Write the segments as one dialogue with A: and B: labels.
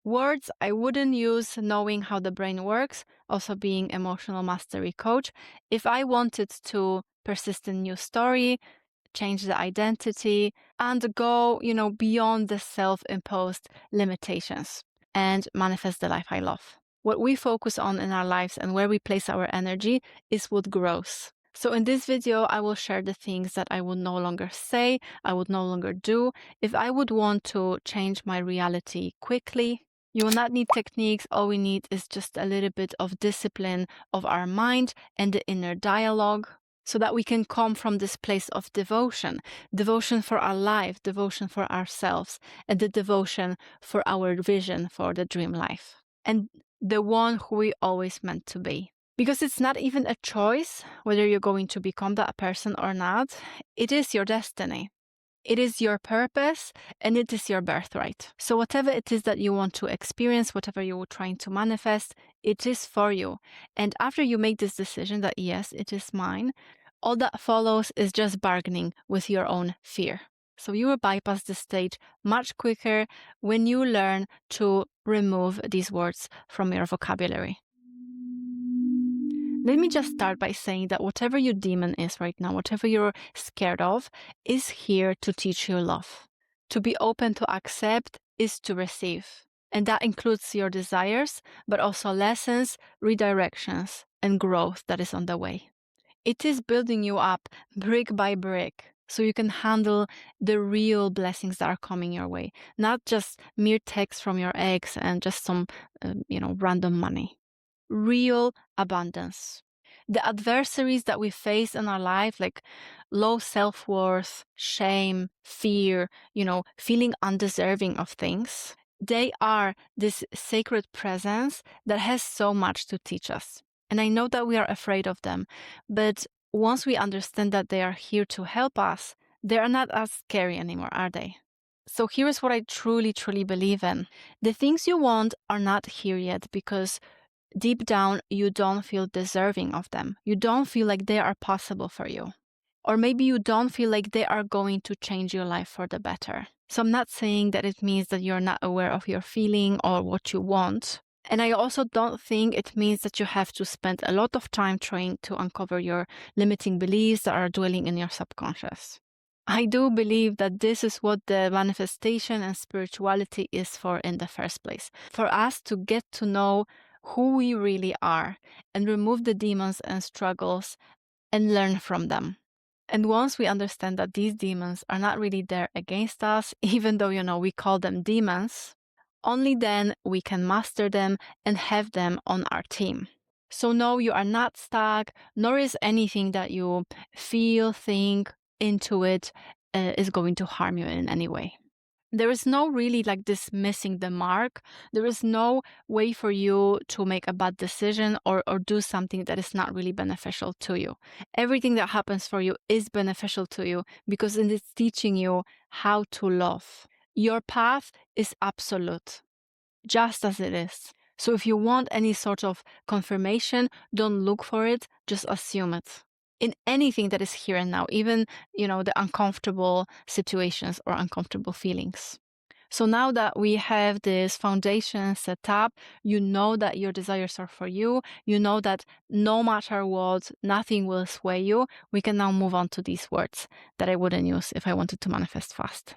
A: Words I wouldn't use knowing how the brain works, also being emotional mastery coach. If I wanted to persist in new story, change the identity, and go, beyond the self-imposed limitations and manifest the life I love. What we focus on in our lives and where we place our energy is what grows. So in this video, I will share the things that I would no longer say, I would no longer do. If I would want to change my reality quickly, you will not need techniques. All we need is just a little bit of discipline of our mind and the inner dialogue, so that we can come from this place of devotion for our life, devotion for ourselves, and the devotion for our vision for the dream life, and the one who we always meant to be. Because it's not even a choice whether you're going to become that person or not. It is your destiny. It is your purpose and it is your birthright. So whatever it is that you want to experience, whatever you're trying to manifest, it is for you. And after you make this decision that yes, it is mine, all that follows is just bargaining with your own fear. So you will bypass this stage much quicker when you learn to remove these words from your vocabulary. Let me just start by saying that whatever your demon is right now, whatever you're scared of, is here to teach you love. To be open to accept is to receive. And that includes your desires, but also lessons, redirections, and growth that is on the way. It is building you up brick by brick so you can handle the real blessings that are coming your way, not just mere text from your ex and just some, random money. Real abundance. The adversaries that we face in our life, like low self-worth, shame, fear, feeling undeserving of things, they are this sacred presence that has so much to teach us. And I know that we are afraid of them, but once we understand that they are here to help us, they are not as scary anymore, are they? So here's what I truly, truly believe in. The things you want are not here yet because deep down, you don't feel deserving of them. You don't feel like they are possible for you. Or maybe you don't feel like they are going to change your life for the better. So I'm not saying that it means that you're not aware of your feeling or what you want. And I also don't think it means that you have to spend a lot of time trying to uncover your limiting beliefs that are dwelling in your subconscious. I do believe that this is what the manifestation and spirituality is for in the first place. For us to get to know who we really are and remove the demons and struggles and learn from them. And once we understand that these demons are not really there against us, even though, we call them demons, only then we can master them and have them on our team. So no, you are not stuck, nor is anything that you feel, think, intuit is going to harm you in any way. There is no really like this missing the mark. There is no way for you to make a bad decision or do something that is not really beneficial to you. Everything that happens for you is beneficial to you because it is teaching you how to love. Your path is absolute, just as it is. So if you want any sort of confirmation, don't look for it, just assume it. In anything that is here and now, even, the uncomfortable situations or uncomfortable feelings. So now that we have this foundation set up, you know that your desires are for you. You know that no matter what, nothing will sway you. We can now move on to these words that I wouldn't use if I wanted to manifest fast.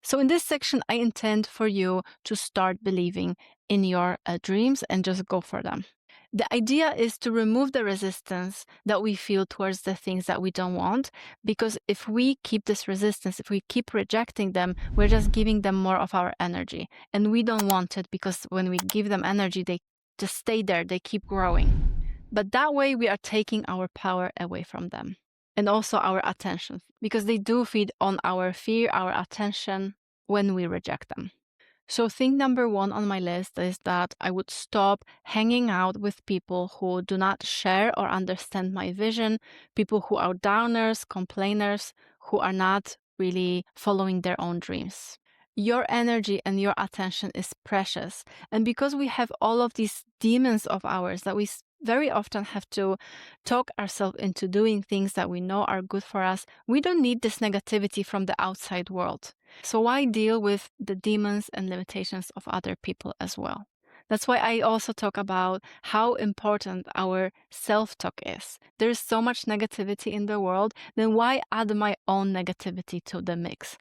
A: So in this section, I intend for you to start believing in your dreams and just go for them. The idea is to remove the resistance that we feel towards the things that we don't want, because if we keep this resistance, if we keep rejecting them, we're just giving them more of our energy. And we don't want it because when we give them energy, they just stay there, they keep growing. But that way we are taking our power away from them and also our attention, because they do feed on our fear, our attention when we reject them. So thing number 1 on my list is that I would stop hanging out with people who do not share or understand my vision, people who are downers, complainers, who are not really following their own dreams. Your energy and your attention is precious. And because we have all of these demons of ours that we very often have to talk ourselves into doing things that we know are good for us. We don't need this negativity from the outside world. So why deal with the demons and limitations of other people as well? That's why I also talk about how important our self-talk is. There's so much negativity in the world, then why add my own negativity to the mix?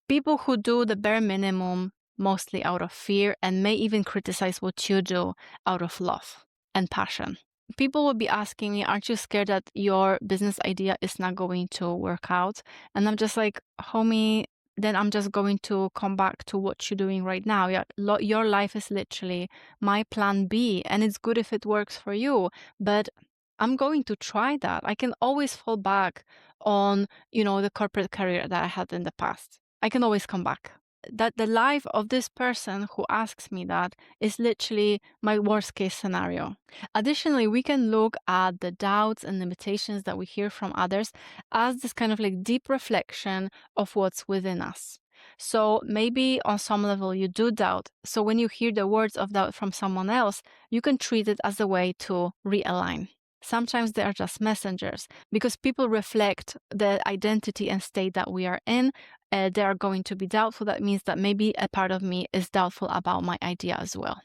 A: People who do the bare minimum, mostly out of fear, and may even criticize what you do out of love and passion. People will be asking me, aren't you scared that your business idea is not going to work out? And I'm just like, homie, then I'm just going to come back to what you're doing right now. Your life is literally my plan B, and it's good if it works for you, but I'm going to try that. I can always fall back on, the corporate career that I had in the past. I can always come back. That the life of this person who asks me that is literally my worst case scenario. Additionally, we can look at the doubts and limitations that we hear from others as this kind of like deep reflection of what's within us. So maybe on some level you do doubt. So when you hear the words of doubt from someone else, you can treat it as a way to realign. Sometimes they are just messengers because people reflect the identity and state that we are in. They are going to be doubtful. That means that maybe a part of me is doubtful about my idea as well.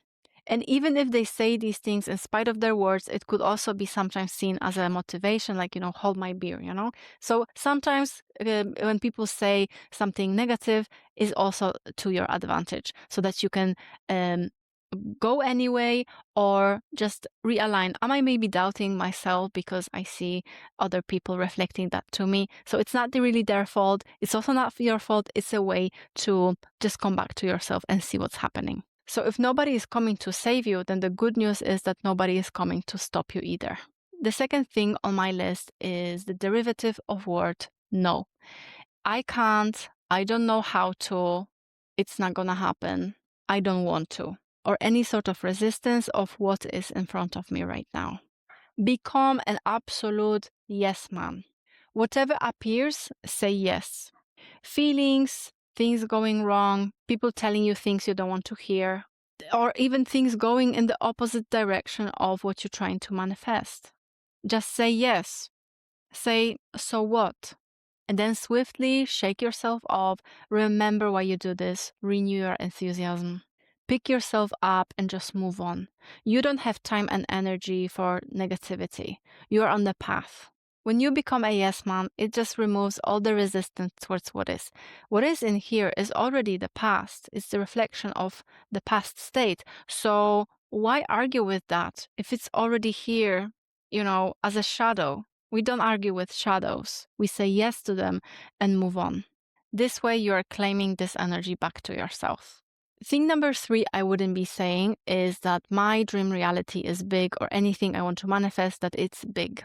A: And even if they say these things in spite of their words, it could also be sometimes seen as a motivation, like, hold my beer, So sometimes when people say something negative is also to your advantage so that you can go anyway or just realign. Am I maybe doubting myself because I see other people reflecting that to me? So it's not really their fault. It's also not your fault. It's a way to just come back to yourself and see what's happening. So if nobody is coming to save you, then the good news is that nobody is coming to stop you either. The second thing on my list is the derivative of word no. I can't, I don't know how to, it's not gonna happen, I don't want to, or any sort of resistance of what is in front of me right now. Become an absolute yes man. Whatever appears, say yes. Feelings, things going wrong, people telling you things you don't want to hear, or even things going in the opposite direction of what you're trying to manifest. Just say yes. Say, so what? And then swiftly shake yourself off. Remember why you do this. Renew your enthusiasm. Pick yourself up and just move on. You don't have time and energy for negativity. You are on the path. When you become a yes man, it just removes all the resistance towards what is. What is in here is already the past. It's the reflection of the past state. So why argue with that if it's already here, as a shadow? We don't argue with shadows. We say yes to them and move on. This way, you are claiming this energy back to yourself. Thing number 3 I wouldn't be saying is that my dream reality is big or anything I want to manifest that it's big.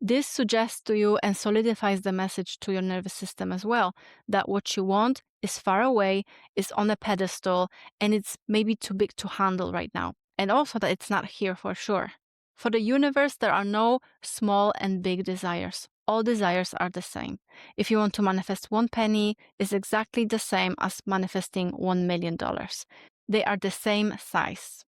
A: This suggests to you and solidifies the message to your nervous system as well that what you want is far away, is on a pedestal, and it's maybe too big to handle right now. And also that it's not here for sure. For the universe, there are no small and big desires. All desires are the same. If you want to manifest 1 penny, it's exactly the same as manifesting $1 million. They are the same size.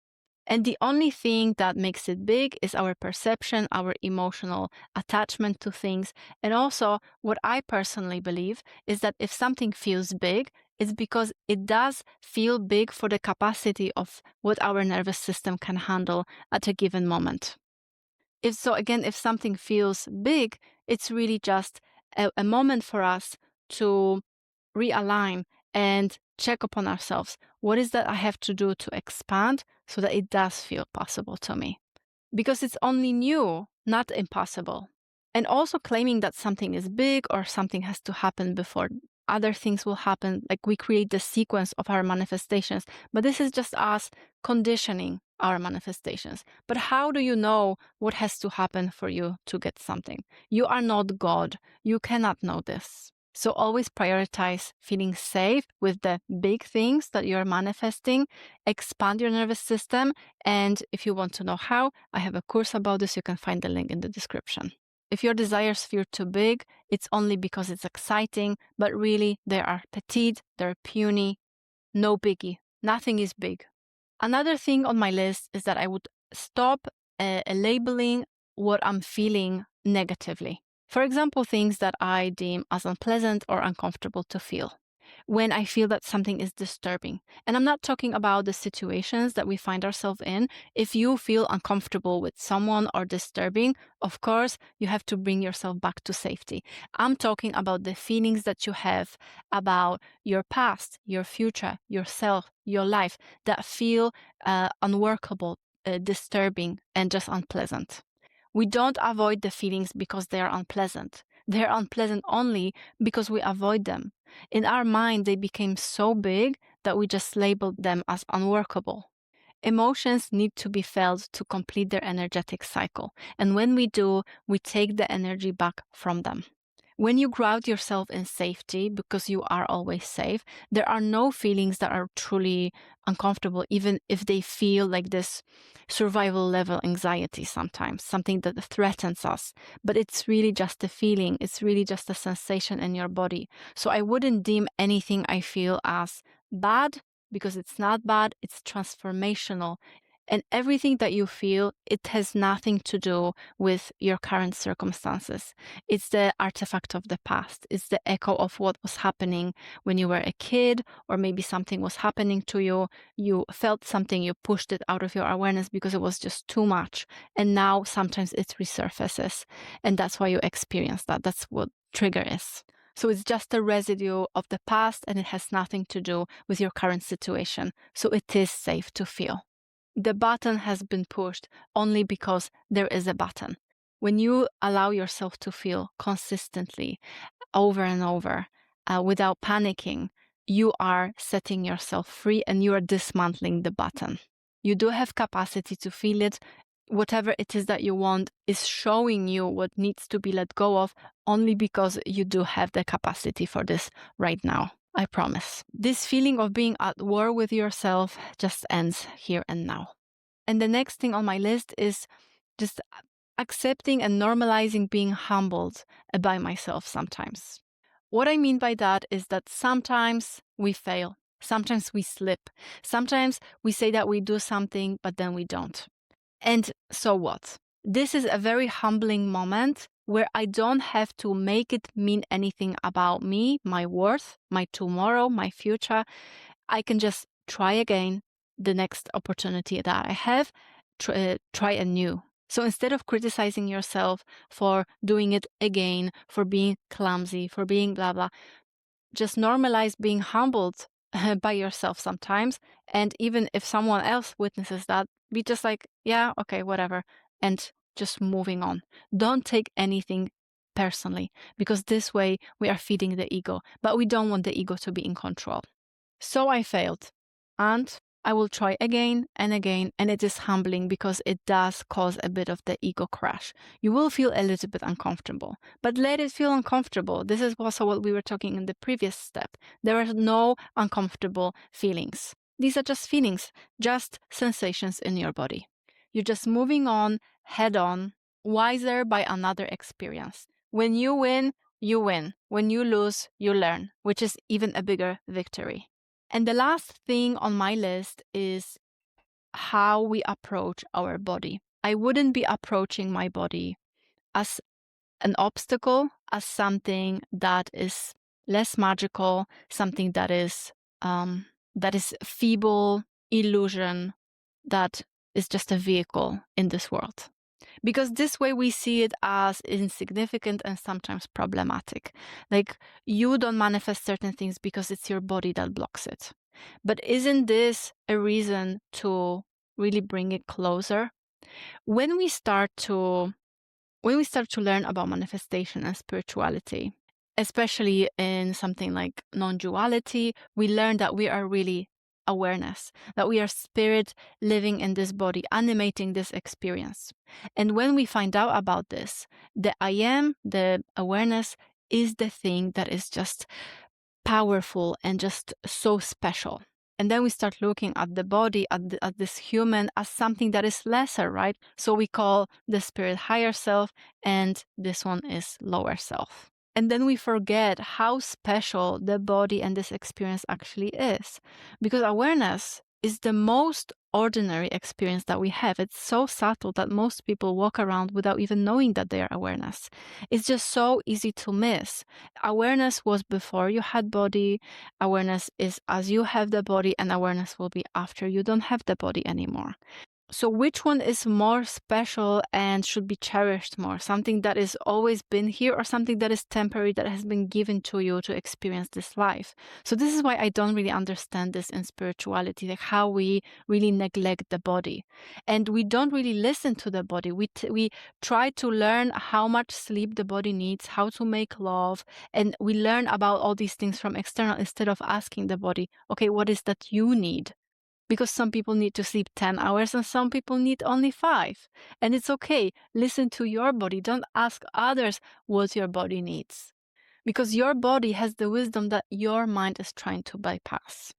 A: And the only thing that makes it big is our perception, our emotional attachment to things. And also, what I personally believe is that if something feels big, it's because it does feel big for the capacity of what our nervous system can handle at a given moment. If something feels big, it's really just a moment for us to realign and check upon ourselves. What is that I have to do to expand so that it does feel possible to me? Because it's only new, not impossible. And also claiming that something is big or something has to happen before other things will happen, like we create the sequence of our manifestations. But this is just us conditioning our manifestations. But how do you know what has to happen for you to get something? You are not God. You cannot know this. So always prioritize feeling safe with the big things that you're manifesting, expand your nervous system. And if you want to know how, I have a course about this. You can find the link in the description. If your desires feel too big, it's only because it's exciting, but really they are petite, they're puny, no biggie. Nothing is big. Another thing on my list is that I would stop labeling what I'm feeling negatively. For example, things that I deem as unpleasant or uncomfortable to feel when I feel that something is disturbing. And I'm not talking about the situations that we find ourselves in. If you feel uncomfortable with someone or disturbing, of course, you have to bring yourself back to safety. I'm talking about the feelings that you have about your past, your future, yourself, your life that feel unworkable, disturbing, and just unpleasant. We don't avoid the feelings because they are unpleasant. They're unpleasant only because we avoid them. In our mind, they became so big that we just labeled them as unworkable. Emotions need to be felt to complete their energetic cycle. And when we do, we take the energy back from them. When you ground yourself in safety, because you are always safe, there are no feelings that are truly uncomfortable, even if they feel like this survival level anxiety sometimes, something that threatens us. But it's really just a feeling. It's really just a sensation in your body. So I wouldn't deem anything I feel as bad, because it's not bad. It's transformational. And everything that you feel, it has nothing to do with your current circumstances. It's the artifact of the past. It's the echo of what was happening when you were a kid, or maybe something was happening to you. You felt something, you pushed it out of your awareness because it was just too much. And now sometimes it resurfaces. And that's why you experience that. That's what trigger is. So it's just a residue of the past, and it has nothing to do with your current situation. So it is safe to feel. The button has been pushed only because there is a button. When you allow yourself to feel consistently over and over without panicking, you are setting yourself free and you are dismantling the button. You do have capacity to feel it. Whatever it is that you want is showing you what needs to be let go of only because you do have the capacity for this right now. I promise. This feeling of being at war with yourself just ends here and now. And the next thing on my list is just accepting and normalizing being humbled by myself sometimes. What I mean by that is that sometimes we fail. Sometimes we slip. Sometimes we say that we do something, but then we don't. And so what? This is a very humbling moment where I don't have to make it mean anything about me, my worth, my tomorrow, my future. I can just try again the next opportunity that I have, try anew. So instead of criticizing yourself for doing it again, for being clumsy, for being blah, blah, just normalize being humbled by yourself sometimes. And even if someone else witnesses that, be just like, yeah, okay, whatever. And just moving on. Don't take anything personally, because this way we are feeding the ego, but we don't want the ego to be in control. So I failed, and I will try again and again, and it is humbling because it does cause a bit of the ego crash. You will feel a little bit uncomfortable, but let it feel uncomfortable. This is also what we were talking in the previous step. There are no uncomfortable feelings. These are just feelings, just sensations in your body. You're just moving on, head on, wiser by another experience. When you win, you win. When you lose, you learn, which is even a bigger victory. And the last thing on my list is how we approach our body. I wouldn't be approaching my body as an obstacle, as something that is less magical, something that is feeble, illusion, that is just a vehicle in this world. Because this way we see it as insignificant and sometimes problematic. Like, you don't manifest certain things because it's your body that blocks it. But isn't this a reason to really bring it closer? When we start to learn about manifestation and spirituality, especially in something like non-duality, we learn that we are really awareness, that we are spirit living in this body, animating this experience. And when we find out about this, the I am, the awareness, is the thing that is just powerful and just so special. And then we start looking at the body, at this human, as something that is lesser, right? So we call the spirit higher self, and this one is lower self. And then we forget how special the body and this experience actually is. Because awareness is the most ordinary experience that we have. It's so subtle that most people walk around without even knowing that they are awareness. It's just so easy to miss. Awareness was before you had body, awareness is as you have the body, and awareness will be after you don't have the body anymore. So which one is more special and should be cherished more? Something that has always been here, or something that is temporary, that has been given to you to experience this life? So this is why I don't really understand this in spirituality, like how we really neglect the body. And we don't really listen to the body. We try to learn how much sleep the body needs, how to make love, and we learn about all these things from external instead of asking the body, okay, what is that you need? Because some people need to sleep 10 hours and some people need only 5. And it's okay. Listen to your body. Don't ask others what your body needs. Because your body has the wisdom that your mind is trying to bypass.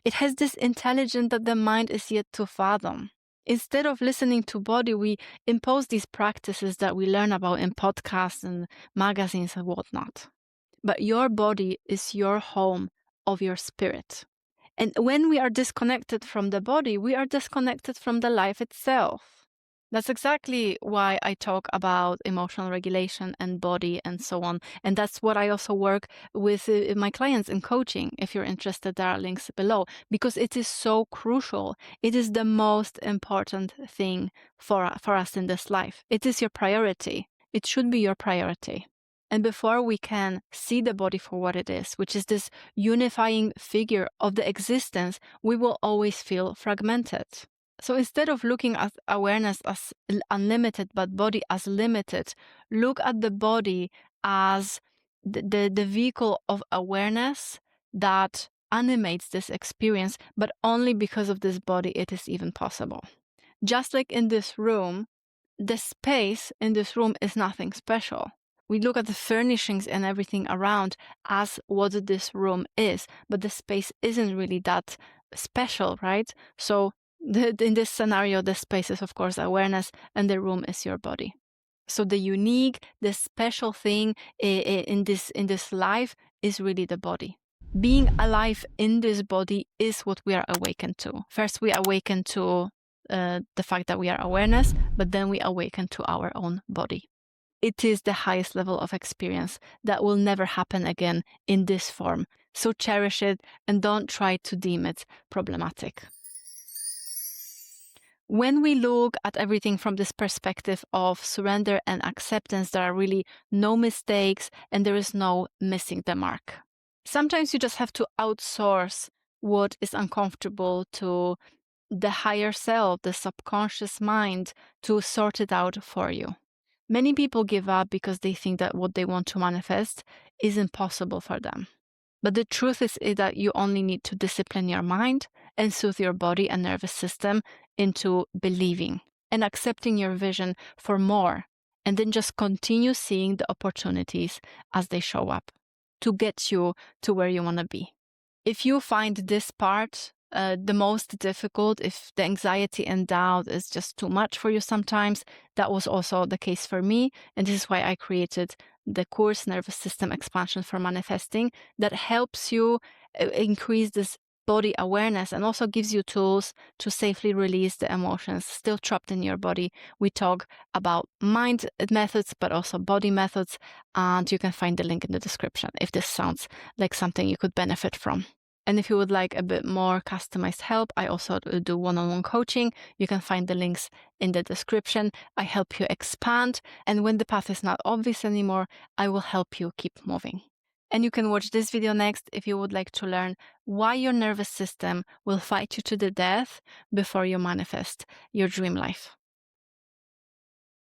A: It has this intelligence that the mind is yet to fathom. Instead of listening to body, we impose these practices that we learn about in podcasts and magazines and whatnot. But your body is your home of your spirit. And when we are disconnected from the body, we are disconnected from the life itself. That's exactly why I talk about emotional regulation and body and so on. And that's what I also work with my clients in coaching. If you're interested, there are links below, because it is so crucial. It is the most important thing for us in this life. It is your priority. It should be your priority. And before we can see the body for what it is, which is this unifying figure of the existence, we will always feel fragmented. So instead of looking at awareness as unlimited, but body as limited, look at the body as the vehicle of awareness that animates this experience, but only because of this body it is even possible. Just like in this room, the space in this room is nothing special. We look at the furnishings and everything around as what this room is, but the space isn't really that special, right? So in this scenario, the space is, of course, awareness, and the room is your body. So the unique, the special thing in this life is really the body. Being alive in this body is what we are awakened to. First, we awaken to the fact that we are awareness, but then we awaken to our own body. It is the highest level of experience that will never happen again in this form. So cherish it and don't try to deem it problematic. When we look at everything from this perspective of surrender and acceptance, there are really no mistakes and there is no missing the mark. Sometimes you just have to outsource what is uncomfortable to the higher self, the subconscious mind, to sort it out for you. Many people give up because they think that what they want to manifest is impossible for them. But the truth is that you only need to discipline your mind and soothe your body and nervous system into believing and accepting your vision for more, and then just continue seeing the opportunities as they show up to get you to where you want to be. If you find this part the most difficult, if the anxiety and doubt is just too much for you sometimes, that was also the case for me. And this is why I created the course Nervous System Expansion for Manifesting, that helps you increase this body awareness and also gives you tools to safely release the emotions still trapped in your body. We talk about mind methods, but also body methods, and you can find the link in the description if this sounds like something you could benefit from. And if you would like a bit more customized help, I also do one-on-one coaching. You can find the links in the description. I help you expand. And when the path is not obvious anymore, I will help you keep moving. And you can watch this video next if you would like to learn why your nervous system will fight you to the death before you manifest your dream life.